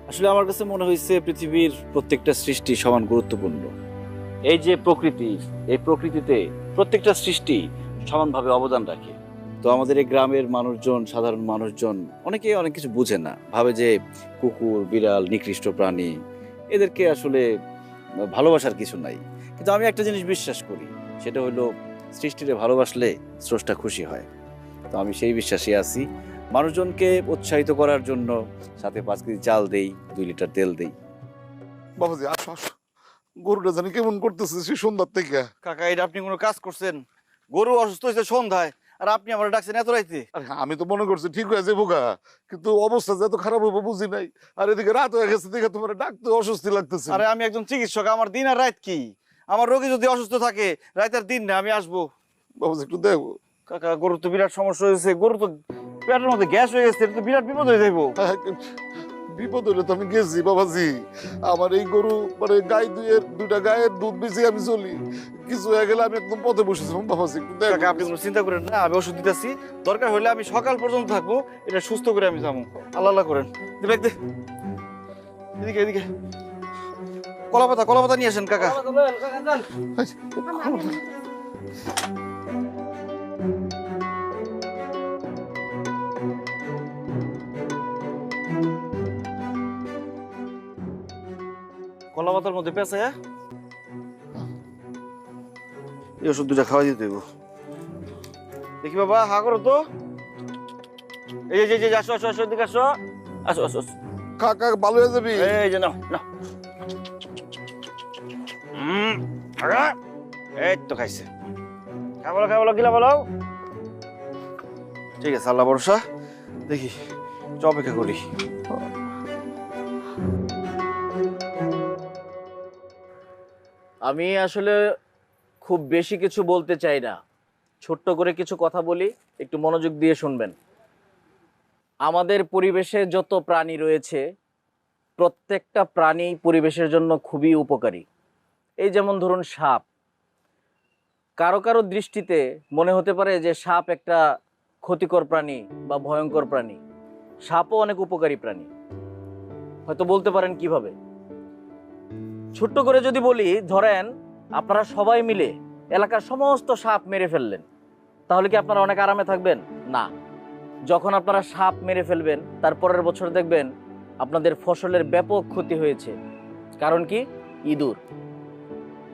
S1: আসলে আমার কাছে মনে হয়েছে পৃথিবীর প্রত্যেকটা সৃষ্টি সমান গুরুত্বপূর্ণ। এই যে প্রকৃতি, এই প্রকৃতিতে প্রত্যেকটা সৃষ্টি সমানভাবে অবদান রাখে। তো আমাদের এই গ্রামের মানুষজন, সাধারণ মানুষজন অনেকে অনেক কিছু বুঝে না, ভাবে যে কুকুর বিড়াল নিকৃষ্ট প্রাণী, এদেরকে আসলে ভালোবাসার কিছু নাই। কিন্তু আমি একটা জিনিস বিশ্বাস করি, সেটা হলো সৃষ্টিরে ভালোবাসলে স্রষ্টা খুশি হয়। তো আমি সেই বিশ্বাসে আছি। মানুষজনকে উৎসাহিত করার জন্য সাথে 5 কেজি চাল দেই, 2 লিটার তেল দেই।
S10: বাবাজি আসো আসো, গরুটা জানি কেমন করতেছে সে সন্ধ্যার থেকে।
S1: কাকা, এটা আপনি কোনো কাজ করছেন? গরু অসুস্থ হয়েছে সন্ধ্যায়, আর আপনি আমার ডাকছেন এত রাইতে?
S10: আরে আমি তো মনে করছি ঠিক হয়ে যাবো গা, কিন্তু অবস্থা যে এত খারাপ হইব বুঝি নাই। আর এদিকে রাত হয়ে গেছে, দেখে তোমার ডাকতে অস্বস্তি লাগতেছে।
S1: আরে আমি একজন চিকিৎসক, আমার দিন আর রাত কি? আমার রোগী যদি অসুস্থ থাকে, রাত আর দিন না, আমি আসবো।
S10: বাবাজি একটু দেখো।
S1: কাকা, গরুর তো বিরাট সমস্যা হয়েছে, গরু তো পেটের মধ্যে গ্যাস হয়ে গেছে, এটা তো বিরাট বিপদ হয়ে যাইবো।
S10: বিপদ হইলে তো আমি গেছি বাবাজি। আমার এই গরু মানে গাই দুইটা গায়ের দুধ বেশি আমি চলি, কিছু হয়ে গেলে আমি একদম পথে বসেছিলাম। বাবাজি একটু দেখো।
S1: কাকা, আপনি কোনো চিন্তা করেন না, আমি ওষুধ দিতেছি। দরকার হলে আমি সকাল পর্যন্ত থাকবো, এটা সুস্থ করে আমি যাবো। আল্লাহ আল্লাহ করেন। দেখ দে, এদিকে এদিকে কলা পাতা নিয়ে আসেন কাকা। কলা পাতার মধ্যে পেঁচা, এই ওষুধ 2টা খাওয়াই দিতে হইব। দেখি বাবা, হা করো তো। এই যে আসো আসো আসো, এদিকে আসো, আসো আসো।
S10: কাকা ভালো হয়ে যাবি।
S1: এই যে নাও নাও। এই তো খাইছে। খাবলো গিলা বলো। ঠিক আছে, আল্লাহ ভরসা। দেখি অপেক্ষা করি।
S3: আমি আসলে খুব বেশি কিছু বলতে চাই না, ছোট্ট করে কিছু কথা বলি, একটু মনোযোগ দিয়ে শুনবেন। আমাদের পরিবেশে যত প্রাণী রয়েছে, প্রত্যেকটা প্রাণী পরিবেশের জন্য খুবই উপকারী। এই যেমন ধরুন সাপ, কারো কারো দৃষ্টিতে মনে হতে পারে যে সাপ একটা
S13: ক্ষতিকর প্রাণী বা ভয়ঙ্কর প্রাণী, সাপও অনেক উপকারী প্রাণী। হয়তো বলতে পারেন কিভাবে? ছোট্ট করে যদি বলি, ধরেন আপনারা সবাই মিলে এলাকার সমস্ত সাপ মেরে ফেললেন, তাহলে কি আপনারা অনেক আরামে থাকবেন? না। যখন আপনারা সাপ মেরে ফেলবেন, তারপরের বছর দেখবেন আপনাদের ফসলের ব্যাপক ক্ষতি হয়েছে। কারণ কি? ইঁদুর।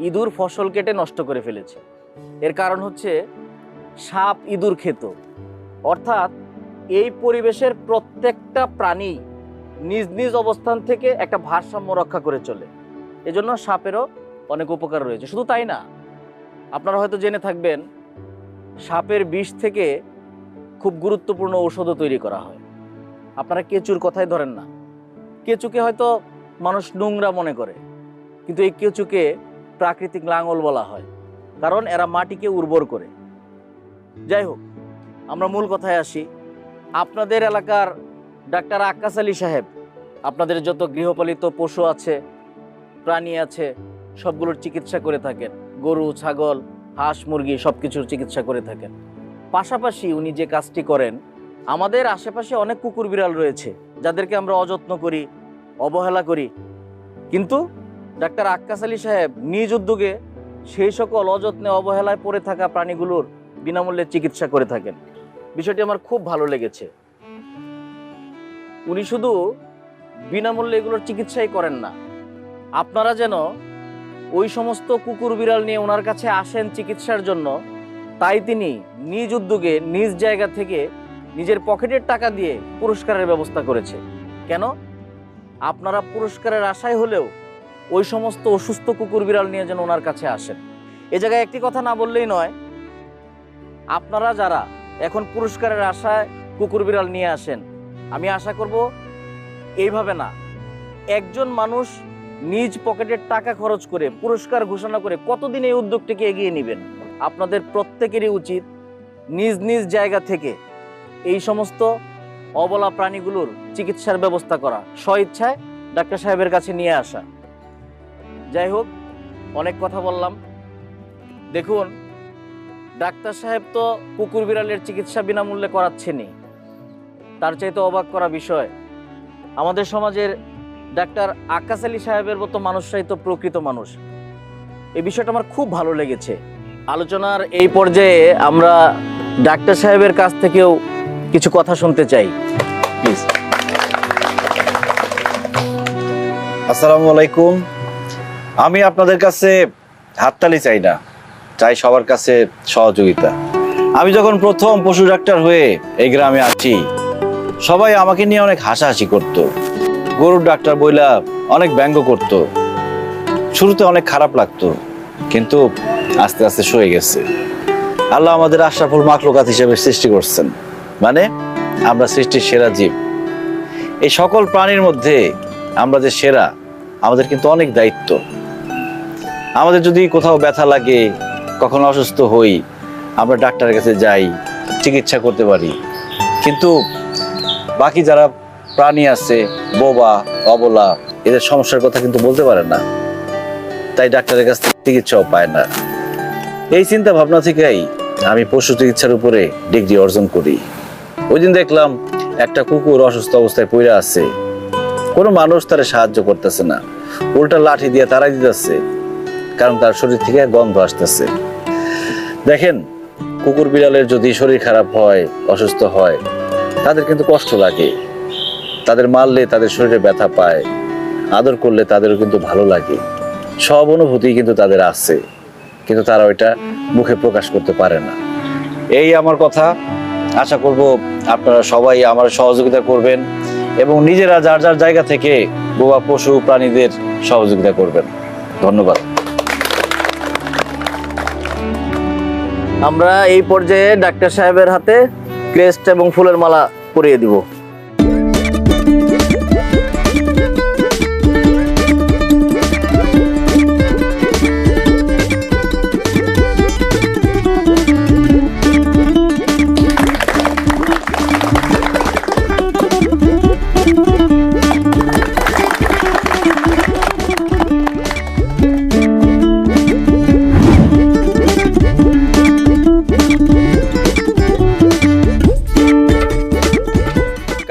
S13: ইঁদুর ফসল কেটে নষ্ট করে ফেলেছে। এর কারণ হচ্ছে সাপ ইঁদুর খেত। অর্থাৎ এই পরিবেশের প্রত্যেকটা প্রাণী নিজ নিজ অবস্থান থেকে একটা ভারসাম্য রক্ষা করে চলে। এজন্য সাপেরও অনেক উপকার রয়েছে। শুধু তাই না, আপনারা হয়তো জেনে থাকবেন সাপের বিষ থেকে খুব গুরুত্বপূর্ণ ঔষধও তৈরি করা হয়। আপনারা কেঁচুর কথাই ধরেন না, কেঁচুকে হয়তো মানুষ নোংরা মনে করে, কিন্তু এই কেঁচুকে প্রাকৃতিক লাঙল বলা হয়, কারণ এরা মাটিকে উর্বর করে। যাই হোক, আমরা মূল কথায় আসি। আপনাদের এলাকার ডাক্তার আক্কাস আলী সাহেব আপনাদের যত গৃহপালিত পশু আছে, প্রাণী আছে, সবগুলোর চিকিৎসা করে থাকেন। গরু, ছাগল, হাঁস, মুরগি সব কিছুর চিকিৎসা করে থাকেন। পাশাপাশি উনি যে কাজটি করেন, আমাদের আশেপাশে অনেক কুকুর বিড়াল রয়েছে যাদেরকে আমরা অযত্ন করি, অবহেলা করি, কিন্তু ডাক্তার আক্কাস আলী সাহেব নিজ উদ্যোগে সেই সকল অযত্নে অবহেলায় পড়ে থাকা প্রাণীগুলোর বিনামূল্যে চিকিৎসা করে থাকেন। বিষয়টি আমার খুব ভালো লেগেছে। উনি শুধু বিনামূল্যে এগুলোর চিকিৎসাই করেন না, আপনারা যেন ওই সমস্ত কুকুর বিড়াল নিয়ে ওনার কাছে আসেন চিকিৎসার জন্য, তাই তিনি নিজ উদ্যোগে নিজ জায়গা থেকে নিজের পকেটের টাকা দিয়ে পুরস্কারের ব্যবস্থা করেছে। কেন? আপনারা পুরস্কারের আশায় হলেও ওই সমস্ত অসুস্থ কুকুর বিড়াল নিয়ে যেন ওনার কাছে আসেন। এ জায়গায় একটি কথা না বললেই নয়, আপনারা যারা এখন পুরস্কারের আশায় কুকুর বিড়াল নিয়ে আসেন, আমি আশা করব এইভাবে না, একজন মানুষ নিজ পকেটের টাকা খরচ করে পুরস্কার ঘোষণা করে কতদিন এই উদ্যোগটিকে এগিয়ে নেবেন। আপনাদের প্রত্যেকেরই উচিত নিজ নিজ জায়গা থেকে এই সমস্ত অবলা প্রাণীগুলোর চিকিৎসার ব্যবস্থা করা, স্বইচ্ছায় ডাক্তার সাহেবের কাছে নিয়ে আসা। যাই হোক, অনেক কথা বললাম। দেখুন, ডাক্তার সাহেব তো কুকুর বিড়ালের চিকিৎসা বিনামূল্যে করাচ্ছেনই, তার চাইতে অবাক করা বিষয়, আমাদের সমাজের ডাক্তার আক্কাস আলী সাহেবের মতো মানুষরাই তো প্রকৃত মানুষ। এই বিষয়টা আমার খুব ভালো লেগেছে। আলোচনার এই পর্যায়ে আমরা ডাক্তার সাহেবের কাছ থেকেও কিছু কথা শুনতে চাই, প্লিজ।
S1: আসসালামু আলাইকুম। আমি আপনাদের কাছে হাততালি চাই না, চাই সবার কাছে সহযোগিতা। আমি যখন প্রথম পশু ডাক্তার হয়ে এই গ্রামে আসি, সবাই আমাকে নিয়ে অনেক হাসাহাসি করত, গরুর ডাক্তার বইলা অনেক ব্যঙ্গ করত। শুরুতে অনেক খারাপ লাগতো, কিন্তু আস্তে আস্তে সয়ে গেছে। আল্লাহ আমাদের আশরাফুল মাখলুকাত হিসেবে সৃষ্টি করছেন, মানে আমরা সৃষ্টির সেরা জীব। এই সকল প্রাণীর মধ্যে আমরা যে সেরা, আমাদের কিন্তু অনেক দায়িত্ব। আমাদের যদি কোথাও ব্যথা লাগে, কখনো অসুস্থ হই, আমরা ডাক্তারের কাছে যাই, চিকিৎসা করতে পারি। কিন্তু বাকি যারা প্রাণী আছে, বোবা, অবলা, এদের সমস্যার কথা কিন্তু বলতে পারে না, তাই ডাক্তারের কাছ থেকে চিকিৎসাও পায় না। এই চিন্তা ভাবনা থেকেই আমি পশু চিকিৎসার উপরে ডিগ্রি অর্জন করি। ওই দিন দেখলাম একটা কুকুর অসুস্থ অবস্থায় পড়ে আছে, কোনো মানুষ তারা সাহায্য করতেছে না, উল্টা লাঠি দিয়ে তাড়াই দিতেছে, কারণ তার শরীর থেকে গন্ধ আসতেছে। দেখেন, কুকুর বিড়ালের যদি শরীর খারাপ হয়, অসুস্থ হয়, তাদের কিন্তু কষ্ট লাগে। তাদের মারলে তাদের শরীরে ব্যথা পায়, আদর করলে তাদেরও কিন্তু ভালো লাগে। সব অনুভূতি কিন্তু তাদের আছে, কিন্তু তারা ওইটা মুখে প্রকাশ করতে পারে না। এই আমার কথা। আশা করব আপনারা সবাই আমার সহযোগিতা করবেন এবং নিজেরা যার যার জায়গা থেকে বোবা পশু প্রাণীদের সহযোগিতা করবেন। ধন্যবাদ।
S13: আমরা এই পর্যায়ে ডাক্তার সাহেবের হাতে ক্রেস্ট এবং ফুলের মালা পরিয়ে দিব।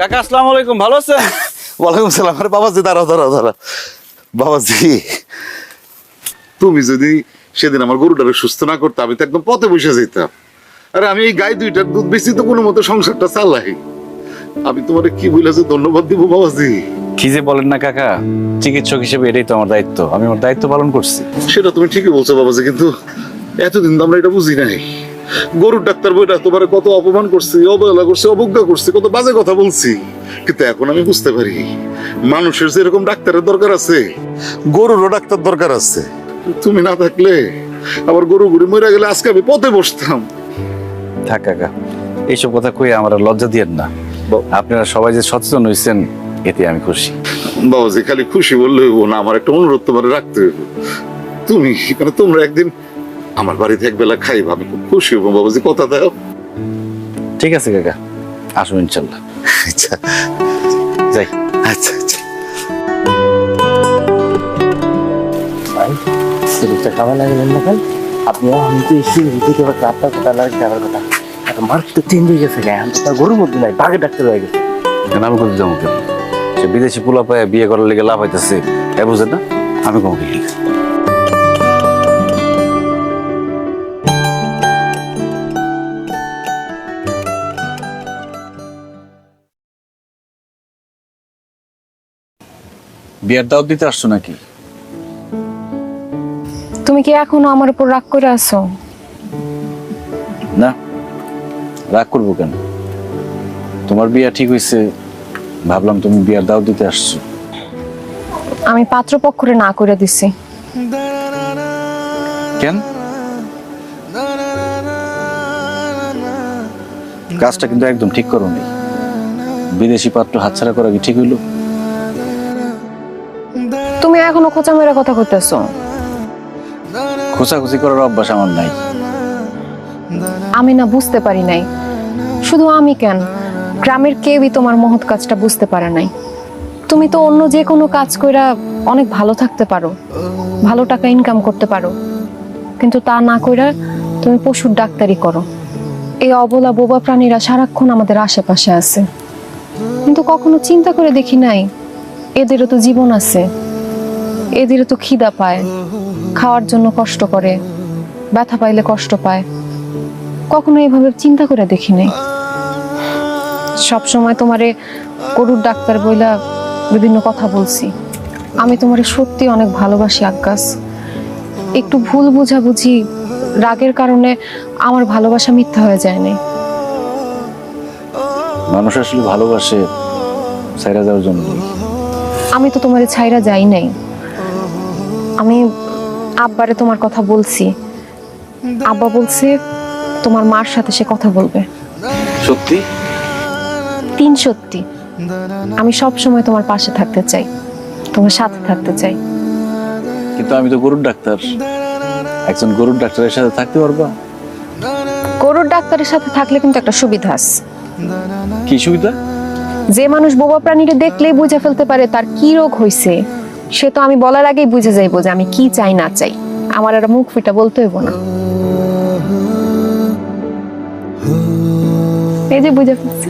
S5: কাকা আসসালামু আলাইকুম, ভালো আছেন?
S10: ওয়ালাইকুম সালাম। আরে বাবাজি দাঁড়াও। বাবাজি, তুমি যদি সেদিন আমার গরুটারে সুস্থ না করতে, আমি তো একদম পথে বসে যেতাম। আরে আমি এই গাই দুইটার দুধ বেশি তো কোনো মতো সংসারটা চালাই। আমি তোমার কি বলেছি ধন্যবাদ দিব বাবাজি।
S1: কি যে বলেন না কাকা, চিকিৎসক হিসেবে এটাই তো আমার দায়িত্ব, আমি আমার দায়িত্ব পালন করছি।
S10: সেটা তুমি ঠিকই বলছো বাবাজি, কিন্তু এতদিন তো আমরা এটা বুঝি নাই। গরুর ডাক্তার বইটা তোমার কত অপমান করছি, অবহেলা করছি, অবজ্ঞা করছি, কত বাজে কথা বলছি, কিন্তু এখন আমি বুঝতে পারি মানুষের যেরকম ডাক্তারের দরকার আছে, গরুরও ডাক্তার দরকার আছে। তুমি না থাকলে আমার গরু গুড়ি মরে গেলে আজকে আমি পথে বসতাম।
S1: থাক কাকা, এইসব কথা কই আমার আর লজ্জা দিয়েন না। আপনারা সবাই যে সচেতন হয়েছেন এতে আমি খুশি।
S10: বাবাজি খালি খুশি বললে হইব না, আমার একটা অনুরোধ তোমার রাখতে হইব। তুমি মানে তোমরা একদিন আমার বাড়িতে এক বেলা খাইবা, আমি খুব খুশি হবো বাবাজি, কথা দাও।
S1: ঠিক আছে কাকা, আসুন ইনশাল্লাহ।
S10: আচ্ছা
S1: যাই।
S10: আচ্ছা আচ্ছা।
S3: ভাই সিরিজটা খাওয়া লাগলেন না কেন? আপনি আমি তো এসে দিতে পারছি আপনার কথা লাগছে আমার কথা। একটা মার্ক তো চেঞ্জ হয়ে গেছে, আমি তো গরুর মধ্যে নাই, বাঘের ডাক্তার হয়ে গেছে।
S1: কেন আমি কোথাও যাবো কেন? সে বিদেশি পোলা পায় বিয়ে করার লেগে লাভ হইতেছে, এ বুঝেন না? আমি কম কি বিয়ের দাওয়াত দিতে আসছো নাকি?
S4: তুমি কি এখনো আমার উপর রাগ করে আছো?
S1: না, রাগ করবো কেন? তোমার বিয়ে ঠিক হয়েছে, ভাবলাম তুমি বিয়ের দাওয়াত দিতে আসছো।
S4: আমি পাত্রপক্ষরে না করে দিছি।
S1: কেন? কাজটা কিন্তু একদম ঠিক করোনি। বিদেশি পাত্র হাতছাড়া করা কি ঠিক হইলো?
S4: তুমি এখনো খোঁচা মেরে কথা কইতেছো।
S1: খোঁচাখুচি করার অভ্যাস আমার নাই।
S4: আমি না বুঝতে পারি নাই, শুধু আমি কেন, গ্রামের কেউই তোমার মহৎ কাজটা বুঝতে পারে নাই। তুমি তো অন্য যে কোনো কাজ কইরা অনেক ভালো থাকতে পারো, ভালো টাকা ইনকাম করতে পারো, কিন্তু তা না কইরা তুমি পশুর ডাক্তারি করো। এই অবলা বোবা প্রাণীরা সারাক্ষণ আমাদের আশেপাশে আছে, কিন্তু কখনো চিন্তা করে দেখি নাই এদেরও তো জীবন আছে, এদেরও তো খিদা পায়, খাওয়ার জন্য কষ্ট করে, ব্যথা পাইলে কষ্ট পায়। কখনো এইভাবে চিন্তা করে দেখি নাই। সবসময় তোমারে গরুর ডাক্তার বইলা বিভিন্ন কথা বলছি। আমি তোমারে সত্যি অনেক ভালোবাসি আক্কাস। একটু ভুল বুঝাবুঝি, রাগের কারণে আমার ভালোবাসা মিথ্যা হয়ে যায় নাই।
S1: মানুষ আসলে ভালোবাসে ছাইরা যাওয়ার জন্য।
S4: আমি তো তোমারে ছাইরা যাই নাই। আমি আব্বারে তোমার কথা বলছি, আব্বা বলছে তোমার মার সাথে সে কথা বলবে।
S1: সত্যি?
S4: 3 সত্যি। আমি সব সময় তোমার পাশে থাকতে চাই, তোমার সাথে থাকতে চাই।
S1: কিন্তু আমি তো গরুর ডাক্তার, একজন গরুর ডাক্তারের সাথে থাকতে পারবা?
S4: গরুর ডাক্তারের সাথে থাকলে কিন্তু একটা সুবিধা আছে।
S1: কি সুবিধা?
S4: যে মানুষ বোবা প্রাণীরে দেখলেই বুঝে ফেলতে পারে তার কি রোগ হয়েছে, সে তো আমি বলার আগেই বুঝে যাইবো যে আমি কি চাই না চাই। আমার একটা মুখ ফিটা বলতে হইব না। এই যে বুঝে ফেলছি।